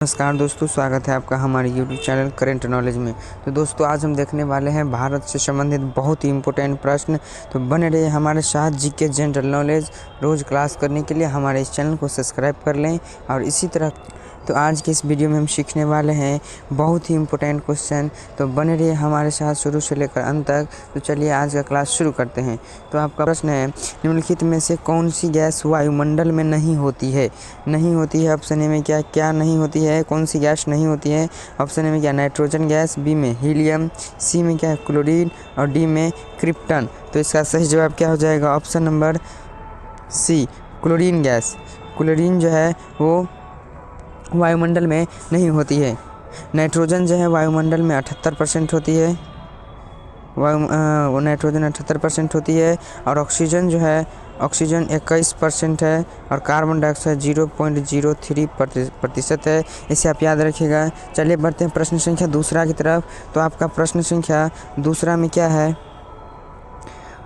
नमस्कार दोस्तों, स्वागत है आपका हमारे YouTube चैनल करेंट नॉलेज में। तो दोस्तों आज हम देखने वाले हैं भारत से संबंधित बहुत ही इम्पोर्टेंट प्रश्न। तो बने रहिए हमारे साथ जीके जनरल नॉलेज रोज़ क्लास करने के लिए हमारे इस चैनल को सब्सक्राइब कर लें। और इसी तरह तो आज के इस वीडियो में हम सीखने वाले हैं बहुत ही इम्पोर्टेंट क्वेश्चन। तो बने रहिए हमारे साथ शुरू से लेकर अंत तक। तो चलिए आज का क्लास शुरू करते हैं। तो आपका प्रश्न है, निम्नलिखित में से कौन सी गैस वायुमंडल में नहीं होती है? नहीं होती है ऑप्शन ए में क्या नहीं होती है? कौन सी गैस नहीं होती है? ऑप्शन ए में क्या नाइट्रोजन गैस, बी में हीलियम, सी में क्या है क्लोरीन और डी में क्रिप्टन। तो इसका सही जवाब क्या हो जाएगा? Option number C chlorine gas. Chlorine जो है वो वायुमंडल में नहीं होती है। नाइट्रोजन जो है वायुमंडल में 78% होती है। नाइट्रोजन 78% होती है और ऑक्सीजन जो है ऑक्सीजन 21% है और कार्बन डाइऑक्साइड 0.03% है। इसे आप याद रखिएगा। चलिए बढ़ते हैं प्रश्न संख्या दूसरा की तरफ। तो आपका प्रश्न संख्या दूसरा में क्या है?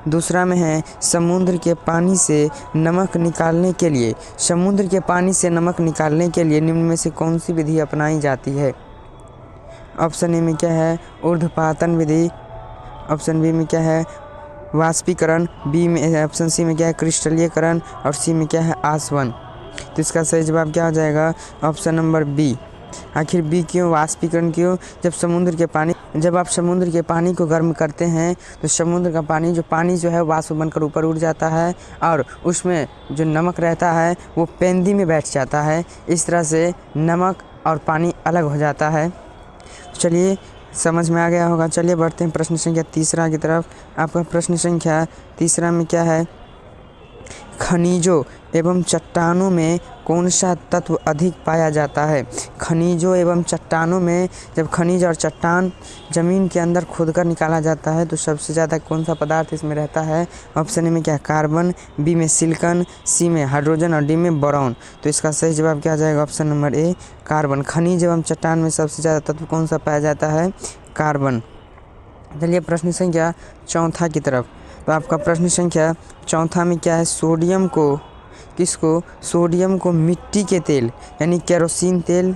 दूसरा में है, समुद्र के पानी से नमक निकालने के लिए निम्न में से कौन सी विधि अपनाई जाती है? ऑप्शन ए में क्या है? ऊर्ध्वपातन विधि। ऑप्शन बी में क्या है? वाष्पीकरण। बी में ऑप्शन सी में क्या है? क्रिस्टलीकरण और सी में क्या है? आसवन। तो इसका सही जवाब क्या हो जाएगा? Option number B. आखिर बी क्यों? वाष्पीकरण क्यों? जब आप समुद्र के पानी को गर्म करते हैं तो समुद्र का पानी जो है वाष्प बनकर ऊपर उड़ जाता है और उसमें जो नमक रहता है वो पेंदी में बैठ जाता है। इस तरह से नमक और पानी अलग हो जाता है। चलिए समझ में आ गया होगा। चलिए बढ़ते हैं प्रश्न संख्या तीसरा की तरफ। आपका प्रश्न संख्या तीसरा में क्या है? खनिजों एवं चट्टानों में कौन सा तत्व अधिक पाया जाता है? खनिजों एवं चट्टानों में जब खनिज और चट्टान ज़मीन के अंदर खोदकर निकाला जाता है तो सबसे ज़्यादा कौन सा पदार्थ इसमें रहता है? ऑप्शन ए में क्या? कार्बन, बी में सिलिकॉन, सी में हाइड्रोजन और डी में बोरॉन। तो इसका सही जवाब क्या आ जाएगा? Option number A carbon. खनिज एवं चट्टान में सबसे ज़्यादा तत्व कौन सा पाया जाता है? कार्बन। चलिए प्रश्न संख्या चौथा की तरफ। तो आपका प्रश्न संख्या चौथा में क्या है? सोडियम को मिट्टी के तेल यानी केरोसिन तेल,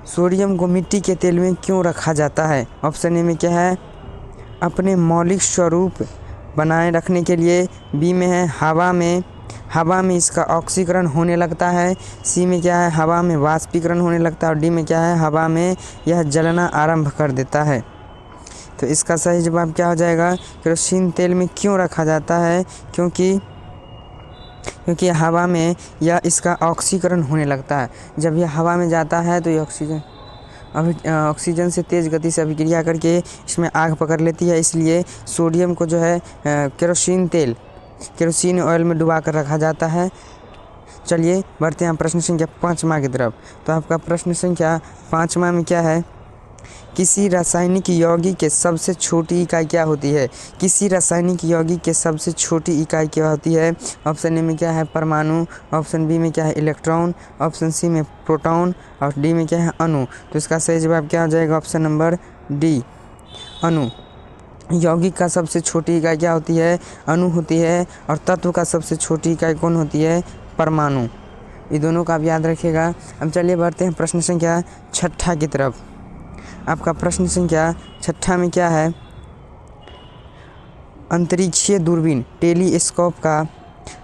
सोडियम को मिट्टी के तेल में क्यों रखा जाता है? ऑप्शन ए में क्या है? अपने मौलिक स्वरूप बनाए रखने के लिए। बी में है हवा में इसका ऑक्सीकरण होने लगता है। सी में क्या है? हवा में वाष्पीकरण होने लगता है और डी में क्या है? हवा में यह जलना आरंभ कर देता है। तो इसका सही जवाब क्या हो जाएगा? केरोसिन तेल में क्यों रखा जाता है? क्योंकि हवा में या इसका ऑक्सीकरण होने लगता है। जब यह हवा में जाता है तो ये ऑक्सीजन से तेज़ गति से अभिक्रिया करके इसमें आग पकड़ लेती है। इसलिए सोडियम को जो है केरोसिन ऑयल में डुबा कर रखा जाता है। चलिए बढ़ते हैं प्रश्न संख्या पाँचवा की तरफ। तो आपका प्रश्न संख्या पाँचवा में क्या है? किसी रासायनिक यौगिक के सबसे छोटी इकाई क्या होती है? ऑप्शन ए में क्या है? परमाणु। ऑप्शन बी में क्या है? इलेक्ट्रॉन। ऑप्शन सी में प्रोटॉन और डी में क्या है? अणु। तो इसका सही जवाब क्या हो जाएगा? ऑप्शन नंबर डी अणु। यौगिक का सबसे छोटी इकाई क्या होती है? अणु होती है। और तत्व का सबसे छोटी इकाई कौन होती है? परमाणु। ये दोनों का आप याद रखिएगा। अब चलिए बढ़ते हैं प्रश्न संख्या छठा की तरफ। आपका प्रश्न संख्या छठा में क्या है? अंतरिक्षीय दूरबीन टेलीस्कोप का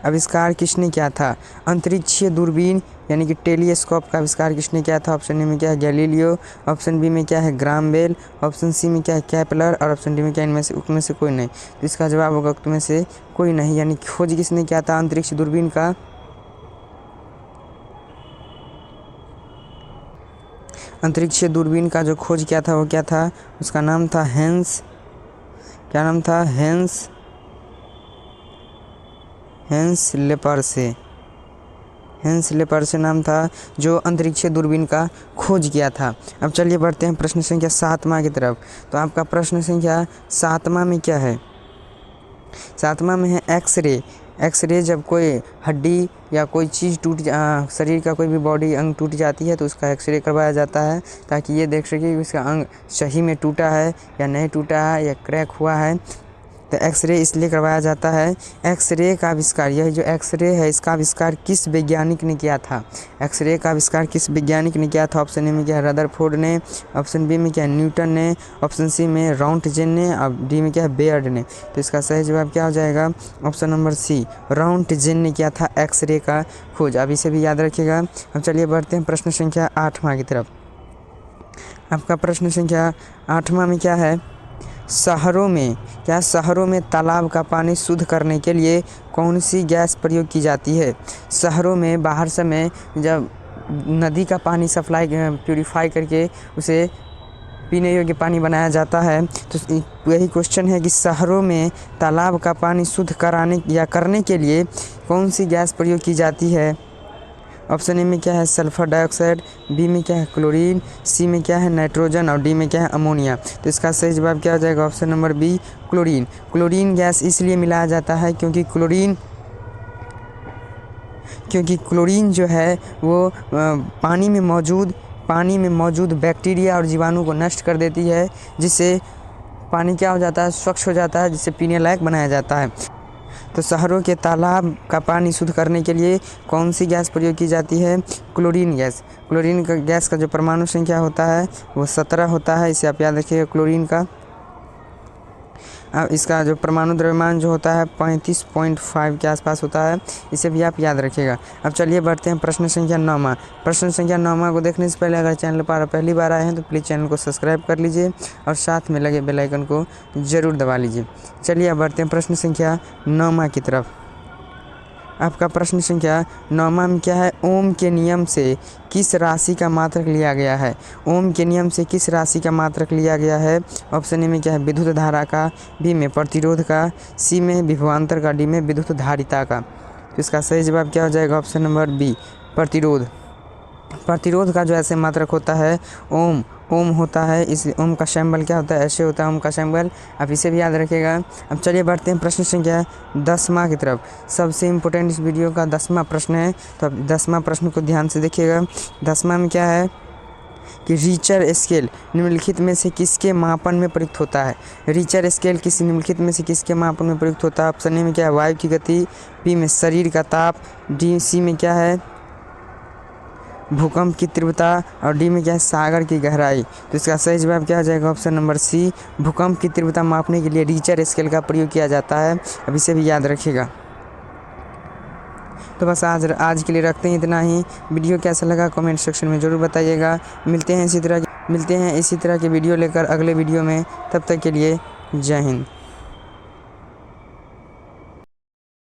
आविष्कार किसने किया था? अंतरिक्षीय दूरबीन यानी कि टेलीस्कोप का आविष्कार किसने किया था? ऑप्शन ए में क्या है? गैलीलियो। ऑप्शन बी में क्या है? Graham bell. ऑप्शन सी में क्या है? केपलर और ऑप्शन डी में क्या? उनमें से कोई नहीं। तो इसका जवाब होगा उनमें से कोई नहीं। यानी खोज किसने किया था अंतरिक्ष दूरबीन का? अंतरिक्षीय दूरबीन का जो खोज किया था वो क्या था? उसका नाम था हेंस। क्या नाम था? हेंस लेपर्से नाम था जो अंतरिक्षीय दूरबीन का खोज किया था। अब चलिए बढ़ते हैं प्रश्न संख्या सातवां की तरफ। तो आपका प्रश्न संख्या सातवां में क्या है? सातवां में है एक्सरे। जब कोई हड्डी या कोई चीज़ शरीर का कोई भी बॉडी अंग टूट जाती है तो उसका एक्सरे करवाया जाता है ताकि ये देख सके कि उसका अंग सही में टूटा है या नहीं टूटा है या क्रैक हुआ है। तो एक्सरे इसलिए करवाया जाता है, एक्सरे का आविष्कार, यह जो एक्सरे है इसका आविष्कार किस वैज्ञानिक ने किया था? एक्सरे का आविष्कार किस वैज्ञानिक ने किया था? ऑप्शन ए में क्या है रदरफोर्ड ने, ऑप्शन बी में क्या है न्यूटन ने, ऑप्शन सी में राउंटजेन ने, और डी में क्या है बेयर्ड ने। तो इसका सही जवाब क्या हो जाएगा? ऑप्शन नंबर सी, राउंटजेन ने किया था एक्सरे का खोज। अब इसे भी याद रखिएगा। अब चलिए बढ़ते हैं प्रश्न संख्या 8वां की तरफ। आपका प्रश्न संख्या 8वां में क्या है? शहरों में तालाब का पानी शुद्ध करने के लिए कौन सी गैस प्रयोग की जाती है? शहरों में बाहर समय जब नदी का पानी सप्लाई प्यूरिफाई करके उसे पीने योग्य पानी बनाया जाता है, तो यही क्वेश्चन है कि शहरों में तालाब का पानी शुद्ध कराने या करने के लिए कौन सी गैस प्रयोग की जाती है? ऑप्शन ए में क्या है सल्फर डाइऑक्साइड, बी में क्या है क्लोरीन, सी में क्या है नाइट्रोजन, और डी में क्या है अमोनिया। तो इसका सही जवाब क्या हो जाएगा? Option number B, chlorine. Chlorine gas इसलिए मिलाया जाता है क्योंकि क्लोरीन जो है वो पानी में मौजूद बैक्टीरिया और जीवाणु को नष्ट कर देती है, जिससे पानी क्या हो जाता है? स्वच्छ हो जाता है, जिससे पीने लायक बनाया जाता है। तो शहरों के तालाब का पानी शुद्ध करने के लिए कौन सी गैस प्रयोग की जाती है? Chlorine gas. क्लोरीन का गैस का जो परमाणु संख्या होता है वो 17 होता है, इसे आप याद रखिएगा क्लोरीन का। अब इसका जो परमाणु द्रव्यमान जो होता है 35.5 के आसपास होता है, इसे भी आप याद रखिएगा। अब चलिए बढ़ते हैं प्रश्न संख्या 9वां। प्रश्न संख्या 9वां को देखने से पहले अगर चैनल पर पहली बार आए हैं तो प्लीज़ चैनल को सब्सक्राइब कर लीजिए और साथ में लगे बेल आइकन को ज़रूर दबा लीजिए। चलिए अब बढ़ते हैं प्रश्न संख्या 9वां की तरफ। आपका प्रश्न संख्या 9वां में क्या है? ओम के नियम से किस राशि का मात्रक लिया गया है? ओम के नियम से किस राशि का मात्रक लिया गया है? ऑप्शन ए में क्या है विद्युत धारा का, बी में प्रतिरोध का, सी में विभवांतर का, डी में विद्युत धारिता का। तो इसका सही जवाब क्या हो जाएगा? ऑप्शन नंबर बी, प्रतिरोध। प्रतिरोध का जो ऐसे मात्रक होता है ओम होता है, इस ओम का सिंबल क्या होता है? ऐसे होता है ओम का सिंबल। आप इसे भी याद रखिएगा। अब चलिए बढ़ते हैं प्रश्न संख्या 10वां की तरफ। सबसे इम्पोर्टेंट इस वीडियो का 10वां प्रश्न है, तो अब 10वां प्रश्न को ध्यान से देखिएगा। 10वां में क्या है कि रीचर स्केल निम्नलिखित में से किसके मापन में प्रयुक्त होता है? रीचर स्केल किसी निम्नलिखित में से किसके मापन में प्रयुक्त होता है? ऑप्शन ए में क्या है वायु की गति, बी में शरीर का ताप, डी सी में क्या है भूकंप की तीव्रता, और डी में क्या है सागर की गहराई। तो इसका सही जवाब क्या हो जाएगा? ऑप्शन नंबर सी, भूकंप की तीव्रता मापने के लिए रीचर स्केल का प्रयोग किया जाता है। अब इसे भी याद रखिएगा। तो बस आज के लिए रखते हैं इतना ही। वीडियो कैसा लगा कमेंट सेक्शन में ज़रूर बताइएगा। मिलते हैं इसी तरह के वीडियो लेकर अगले वीडियो में। तब तक के लिए जय हिंद।